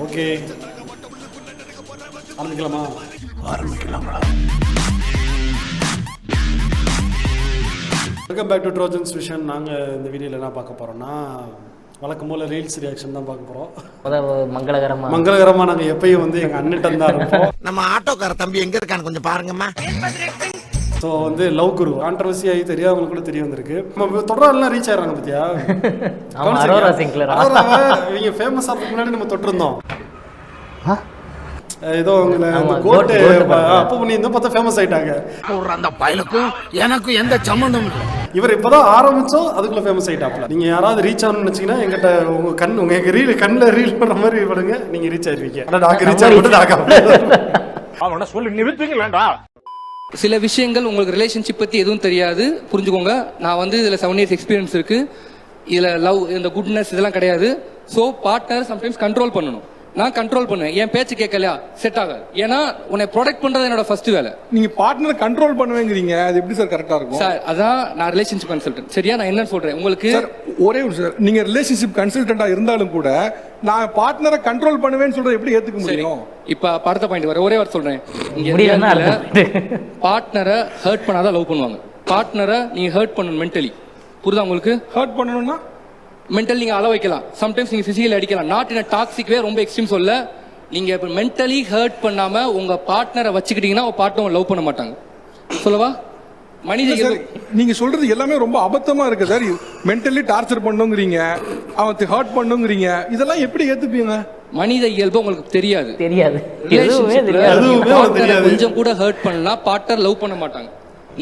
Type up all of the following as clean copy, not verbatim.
Okay, ஆரம்பிக்கலாமா? ஆரம்பிக்கலாங்களா? Welcome back to Trojans vision. நாங்கள் இந்த வீடியோவில் என்ன பார்க்க போகிறோம்னா, வழக்கம் போல் ரீல்ஸ் ரியாக்ஷன் தான் பார்க்க போகிறோம். மங்களகரமாக நாங்கள் எப்பயும் வந்து எங்கள் அண்ணன் தான் இருப்போம். நம்ம ஆட்டோக்கார தம்பி எங்கே இருக்கான்னு கொஞ்சம் பாருங்கம்மா. ஸோ வந்து லவ் குரு கான்ட்ரவர்சி ஆகி தெரியாதவங்களுக்கு கூட தெரிய வந்திருக்கு. நம்ம தொடரெல்லாம் ரீச் ஆகிறாங்க பத்தியா? இவங்க ஃபேமஸ் ஆகிறதுக்கு முன்னாடி நம்ம தொட்டிருந்தோம். ஏதோ கோட்டு அப்போ பண்ணியிருந்தோம், பார்த்தா ஃபேமஸ் ஆயிட்டாங்க. அந்த பயலுக்கும் எனக்கும் எந்த சம்மந்தம் இல்லை. இவர் இப்போதான் ஆரம்பிச்சோம், அதுக்குள்ள ஃபேமஸ் ஆயிட்டாப்ல. நீங்க யாராவது ரீச் ஆகணும்னு நினைச்சீங்கன்னா எங்கிட்ட உங்க ரீல் கண்ணில் ரீல் பண்ற மாதிரி படுங்க, நீங்க ரீச் ஆயிருவீங்க. ஆனால் நாங்கள் ரீச் ஆக சொல்லி நிறுத்துங்களேன்டா. சில விஷயங்கள் உங்களுக்கு ரிலேஷன்ஷிப் பற்றி எதுவும் தெரியாது, புரிஞ்சுக்கோங்க. நான் வந்து இதில் 7 years எக்ஸ்பீரியன்ஸ் இருக்குது. இதில் லவ், இந்த குட்னஸ் இதெல்லாம் கிடையாது. ஸோ பார்ட்னர் சம்டைம்ஸ் கண்ட்ரோல் பண்ணணும். நான் கண்ட்ரோல் பண்ணுவேன். என் பேச்சு கேட்கலையா செட் ஆகாது. ஏன்னா உன்னை ப்ரொடெக்ட் பண்றது என்னோட ஃபர்ஸ்ட் வேலை. நீங்க பார்ட்னர் கண்ட்ரோல் பண்ணுவீங்கறீங்க, அது எப்படி சார் கரெக்டா இருக்கும்? சார் அதான் நான் ரிலேஷன்ஷிப் கன்சல்டன்ட். சரியா, நான் என்ன சொல்றேன் உங்களுக்கு ஒரே ஒரு சார், நீங்க ரிலேஷன்ஷிப் கன்சல்டன்டா இருந்தாலும் கூட நான் பார்ட்னரை கண்ட்ரோல் பண்ணுவேன்னு சொல்றது எப்படி ஏத்துக்க முடியும்? இப்ப அடுத்த பாயிண்ட் வர ஒரே வார்த்தை சொல்றேன். பார்ட்னரை ஹர்ட் பண்ணாதான் லவ் பண்ணுவாங்க. பார்ட்னரை நீங்க ஹர்ட் பண்ணணும் மென்டலி. புரியுதா உங்களுக்கு? ஹர்ட் பண்ணணும்னா மென்டல் நீங்க அள வைக்கலாம், சம்டைம்ஸ் நீங்க பிசிக்கலி அடிக்கலாம். நாட் இன் டாக்ஸிக் வே, ரொம்ப எக்ஸ்ட்ரீம் சொல்ல. நீங்க இப்ப மென்டலி ஹர்ட் பண்ணாம உங்க பார்ட்னரை வச்சுக்கிட்டீங்கன்னா உங்க பார்ட்னர் லவ் பண்ண மாட்டாங்க. சொல்லவா? மனித நீங்க சொல்றது எல்லாமே ரொம்ப அபத்தமா இருக்கு சார். மென்டலி டார்ச்சர் பண்ணுங்கிறீங்க, அவன் ஹர்ட் பண்ணுங்கிறீங்க, இதெல்லாம் எப்படி ஏத்துப்பீங்க? மனித இயல்பு உங்களுக்கு தெரியாது. கொஞ்சம் கூட ஹர்ட் பண்ணா பார்ட்னர் லவ் பண்ண மாட்டாங்க.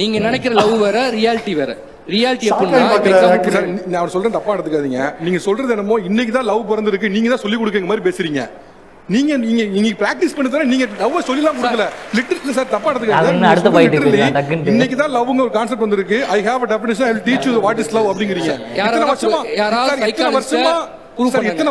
நீங்க நினைக்கிற லவ் வேற, ரியாலிட்டி வேற. ரியாலிட்டி நான் சொல்றேன், தப்பா எடுத்துக்காதீங்க. நீங்க சொல்றது என்னமோ இன்னைக்கு தான் லவ் பிறந்திருக்கு, நீங்க தான் சொல்லி கொடுக்குற மாதிரி பேசுறீங்க. நீங்க நீங்க நீங்க பிராக்டிஸ் பண்ணி தானே நீங்க லவ் சொல்லலாம் கொடுக்கல. லிட்டரலி சார் தப்பா எடுத்துக்காதீங்க. இன்னைக்கு தான் லவ்ங்க ஒரு கான்செப்ட் வந்திருக்கு. I have a definition, I will teach you what is love அப்படிங்கறீங்க. இத்தனை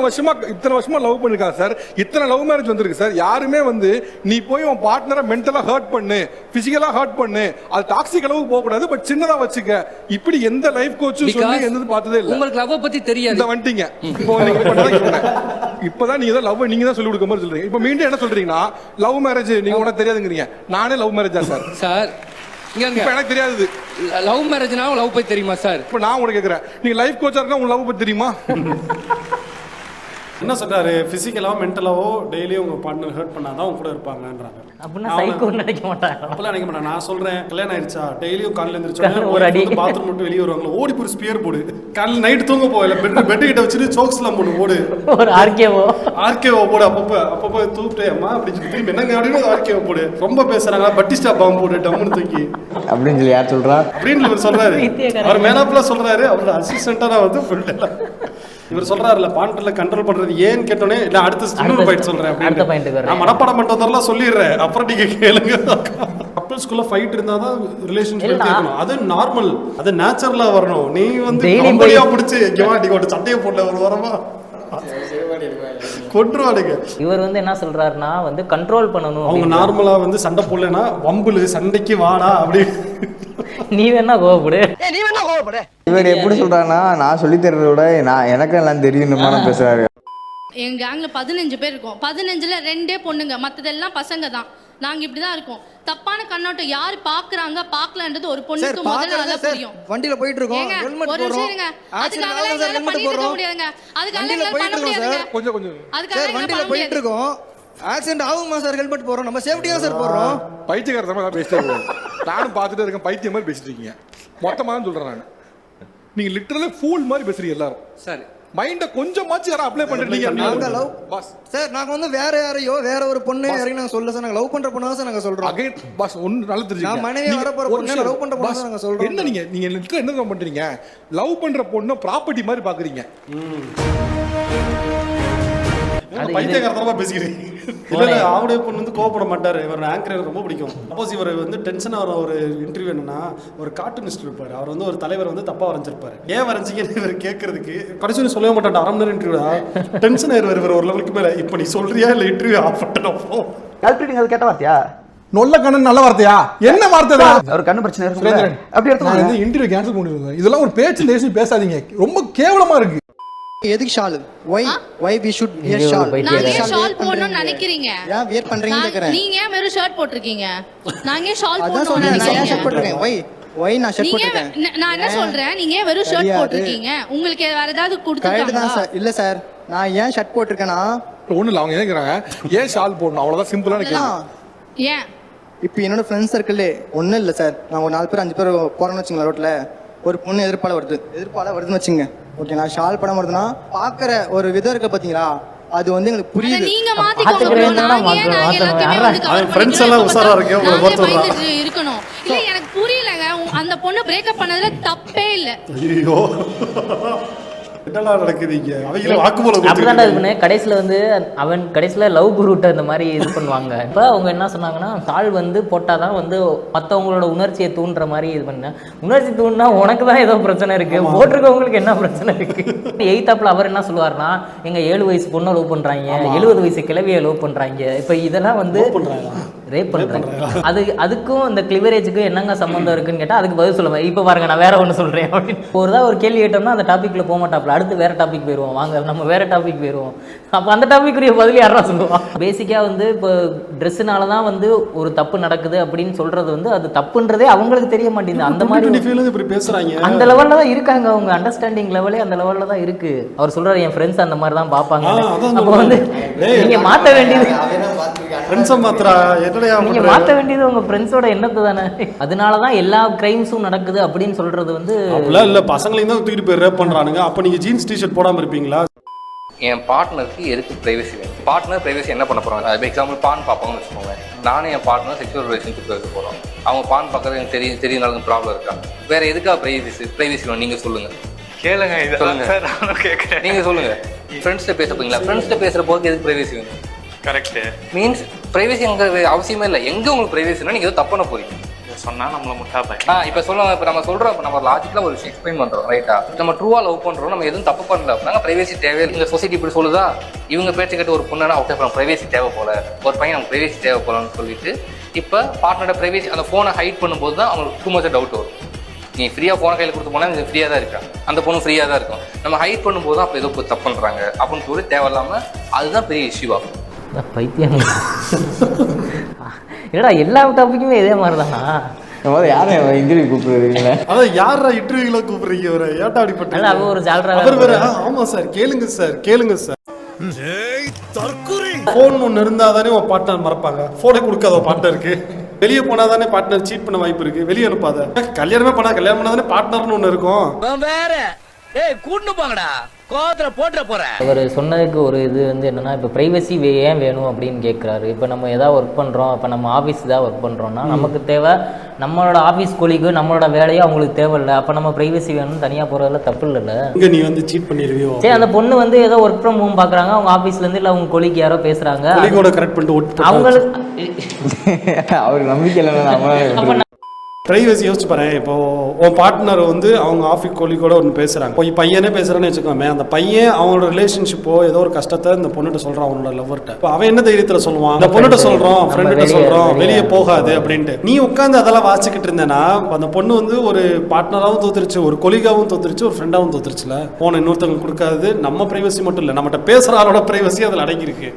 வருஷமா லவ் பண்ணிருக்காங்க சார். இத்தனை லவ் மேரேஜ் வந்திருக்கு சார். யாருமே வந்து நீ போய் உன் பார்ட்னரை மென்டலா ஹர்ட் பண்ணு, பிசிக்கலா ஹர்ட் பண்ணு, அது டாக்ஸிக் அளவுக்கு போக கூடாது, பட் சின்னதா வச்சுக்க, இப்படி எந்த லைஃப் கோச்சும் சொல்லி எந்தது பார்த்ததே இல்ல. உங்களுக்கு லவ் பத்தி தெரியாது. இந்த வந்துட்டீங்க இப்பதான் நீங்க தான் லவ் நீங்க தான் சொல்லி கொடுக்க மாதிரி சொல்றீங்க. இப்ப மீண்டும் என்ன சொல்றீங்கன்னா லவ் மேரேஜ் நீங்க உனக்கு தெரியாதுங்கிறீங்க. நானே லவ் மேரேஜ் தான் சார். சார் எனக்கு தெரியாது லவ் மேரேஜ்னா லவ் பத்தி தெரியுமா சார்? இப்ப நான் உங்களுக்கு கேக்குறேன், நீங்க லைஃப் கோச்சா இருக்கா, உங்களுக்கு லவ் பத்தி தெரியுமா? என்ன சொல்றாரு? பிசிக்கலாவோ மென்டலாவோ டெய்லியும் உங்க பார்ட்னர் ஹர்ட் பண்ணாதான் உங்க கூட இருப்பாங்கன்றாங்க. அப்படிலாம் நினைக்க மாட்டாங்க. நான் சொல்றேன், கல்யாணம் ஆயிடுச்சா டெய்லியும் காலையில எழுந்திரிச்சோம் ஒரு அடி பாத்ரூம் மட்டும் வெளியே வருவாங்க, ஓடி போய் ஸ்பியர் போடு, காலையில் நைட் தூங்க போகல பெட் கிட்ட வச்சுட்டு சோக்ஸ்லாம் போடு, ஓடு ஒரு ஆர்கேவோ போடு, அப்பப்போ தூக்கிட்டே அம்மா அப்படி திரும்பி என்னங்க அப்படின்னு ஆர்கேவோ போடு. ரொம்ப பேசுறாங்க, பட்டிஸ்டா பாம்பு போடு டம்முன்னு தூக்கி அப்படின்னு சொல்லி யார் சொல்றா அப்படின்னு சொல்றாரு. அவர் மேலாப்ல சொல்றாரு, அவரோட அசிஸ்டண்டா நான் வந்து ஃபுல்லா இவர் சொல்றாருல பார்ட்னர்ல கண்ட்ரோல் பண்றது ஏன்னு கேட்டோன்னே இல்ல அடுத்த பாயிண்ட் சொல்றேன் அப்படின்னு நான் மனப்பாடம் பண்றதெல்லாம் சொல்லிடுறேன், அப்புறம் நீங்க கேளுங்க. கப்பல்ஸ்குள்ள ஃபைட் இருந்தாதான் ரிலேஷன்ஷிப் இருக்கணும், அது நார்மல், அது நேச்சுரலா வரணும். நீ வந்து கம்பெனியா பிடிச்சி நீங்க ஒரு சட்டையை போடல ஒரு வாரமா கொன்றுவாடுங்க. இவர் வந்து என்ன சொல்றாருன்னா வந்து கண்ட்ரோல் பண்ணணும். அவங்க நார்மலா வந்து சண்டை போடலன்னா வம்புல சண்டைக்கு வாடா அப்படி நீ வேணா கோவப்படு. இவர் எப்படி சொல்றாருன்னா நான் சொல்லி தர்றத விட நான் எனக்கு எல்லாம் தெரியும் பேசுறாரு. எங்க கேங்ல 15 பேர் இருக்கோம். 15ல 2 பொண்ணுங்க, மத்ததெல்லாம் பசங்க தான். நாங்க இப்படிதான் இருக்கோம். தப்பான கண்ணோட்டம் யாரு பாக்குறாங்க பாக்கலன்றது ஒரு பொண்ணுக்கு முதல்ல நல்லா புரியும். வண்டில போயிட்டு இருக்கோம், ஹெல்மெட் போடுறோம், அதுக்காக எல்லாம் பண்ணிட்டு இருக்க முடியாதுங்க. அதுக்காக எல்லாம் பண்ண முடியாதுங்க. கொஞ்சம் அதுக்காக வண்டில போயிட்டு இருக்கோம், ஆக்சிடென்ட் ஆகுமா சார்? ஹெல்மெட் போடுறோம், நம்ம சேஃப்டியா சார் போடுறோம். பைத்தியக்காரத்தமா பேசிட்டே இருக்கோம். நானும் பார்த்துட்டே இருக்கேன், பைத்தியம் மாதிரி பேசிட்டு இருக்கீங்க. மொத்தமா தான் சொல்றேன் நான். நீங்க லிட்டரலி ஃபூல் மாதிரி பேசுறீங்க எல்லாரும். சரி, மைண்ட கொஞ்சமாச்சு யாரா அப்ளை பண்றீங்க. நாங்க லவ் பாஸ் சார், நாங்க வந்து வேற யாரையோ வேற ஒரு பொண்ணு யாரையும் நாங்க சொல்ல சார். நாங்க லவ் பண்ற பொண்ணு தான் நாங்க சொல்றோம். அகைன் பாஸ் ஒன்னு நல்லா தெரிஞ்சுங்க. நான் மனைவி வர போற பொண்ணு லவ் பண்ற பொண்ணு தான் நாங்க சொல்றோம். என்ன நீங்க லிட்டரலி என்ன பண்றீங்க? லவ் பண்ற பொண்ணு ப்ராப்பர்ட்டி மாதிரி பாக்குறீங்க. பைத்தியக்காரத்தனமா பேசிக்கிறீங்க. இல்ல ஆவுடைய பொண்ணு வந்து கோவப்பட மாட்டாரு. இவர் ஆங்கர் எனக்கு ரொம்ப பிடிக்கும். சப்போஸ் இவர் வந்து டென்ஷன் ஆகிற ஒரு இன்டர்வியூ என்னன்னா, ஒரு கார்ட்டூனிஸ்ட் இருப்பாரு, அவர் வந்து ஒரு தலைவர் வந்து தப்பா வரைஞ்சிருப்பாரு. ஏன் வரைஞ்சிங்கன்னு இவர் கேட்கறதுக்கு கடைசி சொல்லவே மாட்டான். 1/2 மணி நேரம் இன்டர்வியூடா டென்ஷன் ஆயிடுவார் இவர் ஒரு லெவலுக்கு மேல. இப்ப நீ சொல்றியா இல்ல இன்டர்வியூ ஆஃப் பண்ணப்போ கால்குலேட்டிங் அது கேட்ட வார்த்தையா? நொல்ல கண்ணன் நல்ல வார்த்தையா? என்ன வார்த்தை தான்? அவர் கண்ணு பிரச்சனை இருக்கு அப்படி எடுத்து இன்டர்வியூ கேன்சல் பண்ணிடுங்க. இதெல்லாம் ஒரு பேச்சு பேசாதீங்க, ரொம்ப கேவலமா இருக்கு. எதுக்கு shawl why we should wear shawl நாங்க ஏன் ஷால் போடணும்னு நினைக்கிறீங்க ஏன் wear பண்றீங்கன்னு கேக்குறேன் நீங்க ஏன் வெறும் ஷர்ட் போட்டுருக்கீங்க நாங்க ஏன் ஷால் அதான் போடணும்னு சொன்னேன் நான் நினைக்கிறீங்க ஷர்ட் போட்டுருக்கேன் why நான் ஷர்ட் நீங்க போட்டுருக்கேன் நான் என்ன சொல்றேன் நீங்க ஏன் வெறும் ஷர்ட் தெரியாது. போட்டுருக்கீங்க உங்களுக்கு வேற ஏதாவது கரெக்ட் கொடுத்துருக்காங்களா தான் சார் இல்ல சார் நான் ஏன் ஷர்ட் போட்டிருக்கேன்னா ஒண்ணு இல்ல அவங்க கேக்குறாங்க ஏன் ஷால் போடணும் அவ்வளவுதான் சிம்பிளான கேள்வி. ஏன் இப்போ என்னோட ஃப்ரெண்ட்ஸ் சர்க்கிள்லே ஒன்றும் இல்லை சார் நான் ஒரு 4 பேர் 5 பேர் போகிறோன்னு வச்சுங்களேன் ரோட்டில் ஒரு பொண்ணு எதிர்ப்பால வருதுன்னு வச்சுங்க ஓகே நான் ஷால் படம் வருதுன்னா பார்க்குற ஒரு விதம் இருக்க பார்த்தீங்களா அது வந்து எங்களுக்கு அத புரியுது நீங்க மாத்திக்கோங்க bro. நாங்க ஏன் நாங்க எல்லாத்தையுமே வந்து cover அவன் friends பண்ணிட்டு எல்லாம் எப்ப உஷாரா இருக்கு, உங்களை நாங்க பொறுத்து விடுறா. பயந்துட்டு இருக்கணும் இல்ல எனக்கு புரியலங்க அந்த பொண்ணு பிரேக்கப் பண்ணதுல தப்பே இல்ல ஐயோ என்னடா நடக்குது இங்க அவங்களே வாக்குமூலம் அப்படிதான்டா இது கொடுத்துருக்காங்க. பண்ணு கடைசியில் வந்து அவன் கடைசியில் லவ் குரூட்டை இந்த மாதிரி இது பண்ணுவாங்க இப்போ அவங்க என்ன சொன்னாங்கன்னா ஷால் வந்து போட்டால் தான் வந்து மற்றவங்களோட உணர்ச்சியை தூண்டுற மாதிரி இது பண்ண உணர்ச்சி தூண்டினா உனக்கு தான் ஏதோ பிரச்சனை இருக்கு போட்டிருக்கவங்களுக்கு என்ன பிரச்சனை இருக்கு 8th அவர் என்ன சொல்லுவார்னா எங்க 7 வயசு பொண்ணை லவ் பண்றாங்க 70 வயசு கிழவியை லவ் பண்றாங்க இப்போ இதெல்லாம் வந்து ரேப் பண்றாங்க அதுக்கும் இந்த கிளிவரேஜுக்கும் என்னங்க சம்பந்தம் இருக்குன்னு கேட்டால் அதுக்கு பதில் சொல்லுவேன் இப்போ பாருங்க நான் வேற ஒன்று சொல்றேன் அப்படின்னு ஒரு கேள்வி கேட்டோம்னா அந்த டாபிக்ல போக மாட்டாப்ல அடுத்து வேற டாபிக் போயிடுவோம் வாங்க நம்ம வேற டாபிக் போயிடுவோம் அப்போ அந்த டாபிக்குரிய பதில் யாரா சொல்லுவான் பேசிக்காக வந்து இப்போ ட்ரெஸ்ஸுனால தான் வந்து ஒரு தப்பு நடக்குது அப்படின்னு சொல்றது வந்து அது தப்புன்றதே அவங்களுக்கு தெரிய மாட்டேங்குது அந்த மாதிரி இப்படி பேசுறாங்க அந்த லெவல்ல தான் இருக்காங்க அவங்க அண்டர்ஸ்டாண்டிங் லெவலே அந்த லெவல்ல தான் இருக்கு அவர் சொல்றாரு என் ஃப்ரெண்ட்ஸ் அந்த மாதிரி தான் பார்ப்பாங்க அப்போ வந்து நீங்க மாற்ற வேண்டியது ஃப்ரெண்ட்ஸை மாத்திரா என்னடையா நீங்க மாற்ற வேண்டியது உங்க ஃப்ரெண்ட்ஸோட எண்ணத்தை தானே அதனால தான் எல்லா கிரைம்ஸும் நடக்குது அப்படின்னு சொல்றது வந்து அப்படிலாம் இல்ல பசங்களையும் தான் தூக்கிட்டு போய் ரேப் பண்றானுங்க அப்ப நீங்க ஜீன்ஸ் டிஷர்ட் போடாம இருப்பீங்களா என் பார்ட்னருக்கு எதுக்கு ப்ரைவசி வேணும் பார்ட்னர் ப்ரைவசி என்ன பண்ண போகிறாங்க அது எக்ஸாம்பிள் பான் பார்ப்பாங்கன்னு வச்சுக்கோங்க நானும் என் பார்ட்னர் செக்ஷுவல் ரிலேஷன்ஷிப் இருக்க போகிறோம் அவங்க பான் பார்க்கறது எனக்கு தெரியனால ப்ராப்ளம் இருக்கா வேற எதுக்காக ப்ரைவசி வேணும் நீங்கள் சொல்லுங்க கேளுங்க இது சொல்லுங்க கேட்குறேன் நீங்கள் சொல்லுங்க ஃப்ரெண்ட்ஸ்கிட்ட பேச போறீங்களா ஃப்ரெண்ட்ஸ்கிட்ட பேசுகிற போது எதுக்கு ப்ரைவசி வேணும் கரெக்ட் மீன்ஸ் ப்ரைவசி எங்கே அவசியமே இல்லை எங்கே உங்களுக்கு ப்ரைவசினா நீங்கள் எதுவும் தப்பு பண்ண போறீங்க சொன்னா நம்மள முட்டாப்ப இப்போ சொல்லுவாங்க இப்போ நம்ம சொல்கிறோம் இப்போ நம்ம லாஜிக்கலாக ஒரு விஷயம் எக்ஸ்பிளைன் பண்ணுறோம் ரைட்டா நம்ம ட்ரூவாக லவ் பண்ணுறோம் நம்ம எதுவும் தப்பு பண்ணல அப்படின்னா ப்ரைவசி தேவை இந்த சொசைட்டி இப்படி சொல்லுதா இவங்க பேச்சு கேட்டு ஒரு பொண்ணுனா ஓகே அப்புறம் ப்ரைவசி தேவை போல ஒரு பையன் அவங்க ப்ரைவசி தேவை போலன்னு சொல்லிட்டு இப்போ பார்ட்னரோட ப்ரைவசி அந்த ஃபோனை ஹைட் பண்ணும்போது தான் அவங்களுக்கு டூ மச் டவுட் வரும் நீ ஃப்ரீயாக ஃபோனை கையில் கொடுத்து போனால் இது ஃப்ரீயாக தான் இருக்கான் அந்த பொண்ணு ஃப்ரீயாக தான் இருக்கும் நம்ம ஹைட் பண்ணும்போது தான் அப்போ ஏதோ தப்பு பண்ணுறாங்க அப்படின்னு சொல்லி தேவையில்லாமல் அதுதான் பெரிய இஷ்யூ ஆகும் பைத்தியம் ஏடா எல்லா டாபிக்குமே இதே மாதிரி தானா யாரும் இன்டர்வியூ கூப்பிடுறீங்களா அதான் யாரா இன்டர்வியூல கூப்பிடுறீங்க ஒரு ஏட்டா அடிப்பட்ட அவ ஒரு ஜால்ரா அவர் வேற ஆமா சார் கேளுங்க சார் போன் ஒன்று இருந்தா தானே உன் பார்ட்னர் மறப்பாங்க போனே கொடுக்காத பார்ட்னருக்கு வெளியே போனா தானே பார்ட்னர் சீட் பண்ண வாய்ப்பு இருக்கு வெளியே அனுப்பாத கல்யாணம் பண்ணா தானே பார்ட்னர்னு ஒன்று இருக்கும் வேற ஏய் கூட்டு போங்கடா கோவத்துல போட்டுற போறேன் அவர் சொன்னதுக்கு ஒரு இது வந்து என்னன்னா இப்போ ப்ரைவசி ஏன் வேணும் அப்படின்னு கேட்குறாரு இப்போ நம்ம ஏதாவது ஒர்க் பண்ணுறோம் இப்போ நம்ம ஆஃபீஸ் ஏதாவது ஒர்க் பண்ணுறோம்னா நமக்கு தேவை நம்மளோட ஆஃபீஸ் கொலிக்கு நம்மளோட வேலையோ அவங்களுக்கு தேவையில்லை அப்போ நம்ம ப்ரைவசி வேணும்னு தனியாக போகிறதுல தப்பு இல்லைல்ல இங்கே நீ வந்து சீட் பண்ணிடுவியோ சரி அந்த பொண்ணு வந்து ஏதோ ஒர்க் ஃப்ரம் ஹோம் பார்க்குறாங்க அவங்க ஆஃபீஸ்லேருந்து இல்லை அவங்க கொலிக்கு யாரோ பேசுகிறாங்க கரெக்ட் பண்ணிட்டு அவங்களுக்கு அவருக்கு நம்பிக்கை இல்லைன்னா பிரைவசி யோசிச்சு பாரு இப்போ உன் பார்ட்னர் வந்து அவங்க ஆஃபீஸ் கொலிகோட ஒன்று பேசுறாங்க இப்போ பையனே பேசுறான்னு வச்சுக்கோமே அந்த பையன் அவனோட ரிலேஷன்ஷிப்போ ஏதோ ஒரு கஷ்டத்தை இந்த பொண்ணுகிட்ட சொல்றான் அவனோட லவ்வர்கிட்ட இப்போ அவன் என்ன தைரியத்துல சொல்லுவான் இந்த பொண்ணுகிட்ட சொல்றோம் ஃப்ரெண்ட்கிட்ட சொல்றோம் வெளியே போகாது அப்படின்ட்டு நீ உட்காந்து அதெல்லாம் வாசிக்கிட்டு இருந்தேன்னா அந்த பொண்ணு வந்து ஒரு பார்ட்னராகவும் தோத்துருச்சு ஒரு கொலிகாவும் தோத்துருச்சு ஒரு ஃப்ரெண்டாகவும் தோத்துருச்சுல போன இன்னொருத்தவங்க கொடுக்காது நம்ம பிரைவசி மட்டும் இல்லை நம்மகிட்ட பேசுற ஆளோட பிரைவசி அதில் அடங்கியிருக்கு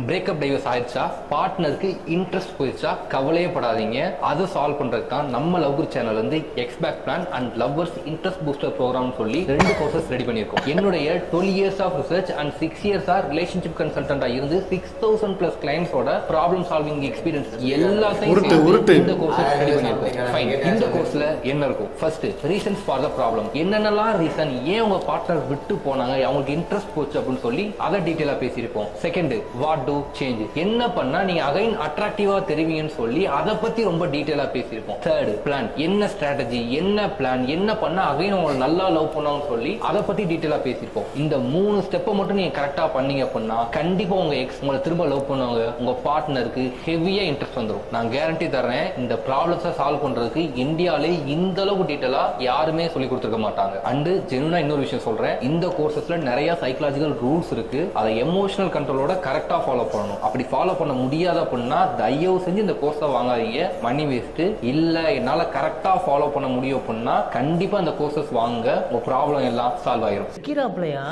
பிரேக்கப் டைவர்ஸ் ஆயிடுச்சா பார்ட்னருக்கு இன்ட்ரெஸ்ட் போயிடுச்சா கவலையே படாதீங்க அதை சால்வ் பண்றதுக்கு தான் நம்ம லவ்வர் சேனல் வந்து ex back plan and lovers interest booster program சொல்லி 2 கோர்சஸ் ரெடி பண்ணியிருக்கோம் என்னுடைய 12 years of research and 6 years relationship கன்சல்டண்டா இருந்து 6000+ கிளைண்ட்ஸோட ப்ராப்ளம் சால்விங் எக்ஸ்பீரியன்ஸ் எல்லாத்தையும் இந்த கோர்சஸ் ரெடி பண்ணியிருக்கோம் ஃபைன் இந்த கோர்ஸ்ல என்ன இருக்கும் first reasons for the problem என்னென்னலாம் ரீசன் ஏன் உங்க பார்ட்னர் விட்டு போனாங்க அவங்களுக்கு இன்ட்ரெஸ்ட் போச்சு அப்படின்னு சொல்லி அதை டீட்டெயிலா பேசியிருப்போம் செகண்ட் வாட் டு சேஞ்ச் என்ன பண்ணா நீங்க அகைன் அட்ராக்டிவா தெரிவிங்கன்னு சொல்லி அதை பத்தி ரொம்ப டீடைலா பேசியிருப்போம் தேர்ட் பிளான் என்ன ஸ்ட்ராட்டஜி என்ன பிளான் என்ன பண்ணா அகைன் உங்களை நல்லா லவ் பண்ணுவாங்கன்னு சொல்லி அதை பத்தி டீடைலா பேசியிருப்போம் இந்த 3 ஸ்டெப்பை மட்டும் நீங்க கரெக்டா பண்ணீங்க அப்படின்னா கண்டிப்பா உங்க எக்ஸ் உங்களை திரும்ப லவ் பண்ணுவாங்க உங்க பார்ட்னருக்கு ஹெவியா இன்ட்ரெஸ்ட் வந்துடும் நான் கேரண்டி தரேன் இந்த ப்ராப்ளம்ஸை சால்வ் பண்றதுக்கு இந்தியாவிலே இந்த அளவுக்கு டீடைலா யாருமே சொல்லி கொடுத்துருக்க மாட்டாங்க அண்ட் ஜெனுவனா இன்னொரு விஷயம் சொல்றேன் இந்த கோர்சஸ்ல நிறைய சைக்காலஜிக்கல் ரூல்ஸ் இருக்கு அதை எமோஷனல் கண்ட்ரோலோட கரெக்டா ஃபாலோ பண்ணணும். அப்படி ஃபாலோ பண்ண முடியாது அப்படின்னா தயவு செஞ்சு இந்த கோர்ஸை வாங்காதீங்க, மணி வேஸ்ட்டு. இல்லை என்னால் கரெக்டாக ஃபாலோ பண்ண முடியும் அப்படின்னா கண்டிப்பாக இந்த கோர்சஸ் வாங்க, உங்கள் ப்ராப்ளம் எல்லாம் சால்வ் ஆயிரும். விற்கிறாப்லையா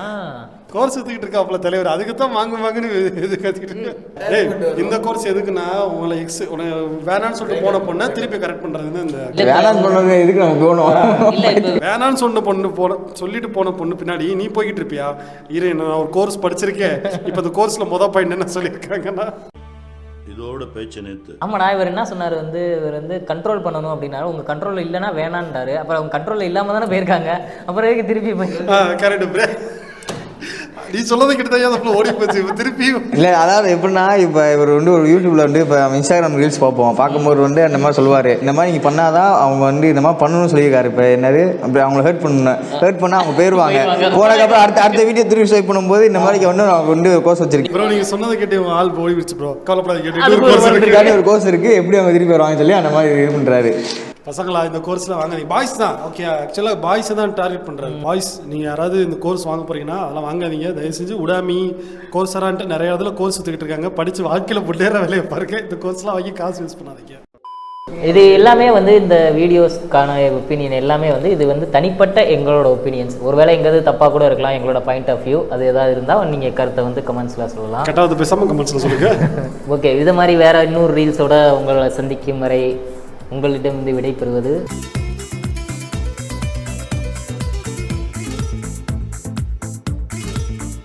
கோர்ஸ் எடுத்துக்கிட்டு இருக்காப்புல தலைவர், அதுக்கு தான் வாங்குன்னு இது கத்திக்கிட்டு. ஏய், இந்த கோர்ஸ் எதுக்குன்னா உங்களை வேணான்னு சொல்லிட்டு போன பொண்ணை திருப்பி கரெக்ட் பண்றதுன்னு. இந்த வேணான்னு பண்ணது எதுக்கு நமக்கு வேணும்? வேணான்னு சொன்ன பொண்ணு சொல்லிட்டு போன பொண்ணு பின்னாடி நீ போய்கிட்டு இருப்பியா? இரு, நான் ஒரு கோர்ஸ் படிச்சிருக்கேன், இப்போ இந்த கோர்ஸ்ல பாயிண்ட் என்ன சொல்லியிருக்காங்கன்னா இதோட பேச்சு நேத்து. ஆமாடா, இவர் என்ன சொன்னார் வந்து, இவர் வந்து கண்ட்ரோல் பண்ணணும் அப்படின்னாரு. உங்க கண்ட்ரோல் இல்லைன்னா வேணான்றாரு. அப்புறம் அவங்க கண்ட்ரோல் இல்லாம தானே போயிருக்காங்க, அப்புறம் எதுக்கு திருப்பி போய் கரெக்ட். நீ சொல்லதை கிட்ட ஓடி போச்சு திருப்பி. இல்லை, அதாவது எப்படின்னா இப்போ இவர் வந்து ஒரு யூடியூப்ல வந்து இப்போ இன்ஸ்டாகிராம் ரீல்ஸ் பார்க்கும்போது வந்து அந்த மாதிரி சொல்லுவார், இந்த மாதிரி நீங்கள் பண்ணாதான் அவங்க வந்து இந்த மாதிரி பண்ணணும்னு சொல்லியிருக்காரு. இப்போ என்னது அப்படி அவங்கள ஹர்ட் பண்ணால் அவங்க போயிடுவாங்க. போனதுக்கப்புறம் அடுத்த வீடியோ திருப்பி ஸ்வைப் பண்ணும்போது இந்த மாதிரி வந்து அவங்க வந்து ஒரு கோர்ஸ் வச்சிருக்கேன். ப்ரோ நீங்கள் சொன்னதை கேட்டு ஆள் போயிடுச்சு ப்ரோ, கவலைப்படாது. ஒரு கோர்ஸ் இருக்குது, எப்படி அவங்க திருப்பி வருவாங்கன்னு சொல்லி அந்த மாதிரி இது பண்ணுறாரு. பசங்களா இந்த கோர்ஸ்ல வாங்காதீங்க. பாய்ஸ் தான் ஓகே, ஆக்சுவலாக பாய்ஸை தான் டார்கெட் பண்ணுறாரு. பாய்ஸ் நீங்கள் யாராவது இந்த கோர்ஸ் வாங்க போறீங்கன்னா அதெல்லாம் வாங்காதீங்க தயவு செஞ்சு. உடாமி கோர்ஸரான்ட்டு நிறைய இடத்துல கோர்ஸ் சுற்றிக்கிட்டு இருக்காங்க, படித்து வாழ்க்கையில் முன்னேற வேலையை பாருங்க. இந்த கோர்ஸ்லாம் வாங்கி காசு யூஸ் பண்ணாதீங்க. இது எல்லாமே வந்து இந்த வீடியோஸ்க்கான ஒப்பீனியன் எல்லாமே வந்து இது வந்து தனிப்பட்ட எங்களோட ஒப்பீனியன்ஸ். ஒருவேளை எங்காவது தப்பாக கூட இருக்கலாம், எங்களோட பாயிண்ட் ஆஃப் வியூ. அது ஏதாவது இருந்தால் நீங்கள் கருத்தை வந்து கமெண்ட்ஸில் சொல்லலாம். கட்டாவது பேசாமல் கமெண்ட்ஸில் சொல்லுங்கள். ஓகே, இது மாதிரி வேறு இன்னொரு ரீல்ஸோட உங்களை சந்திக்கும் வரை உங்களிடம் விடை பெறுவது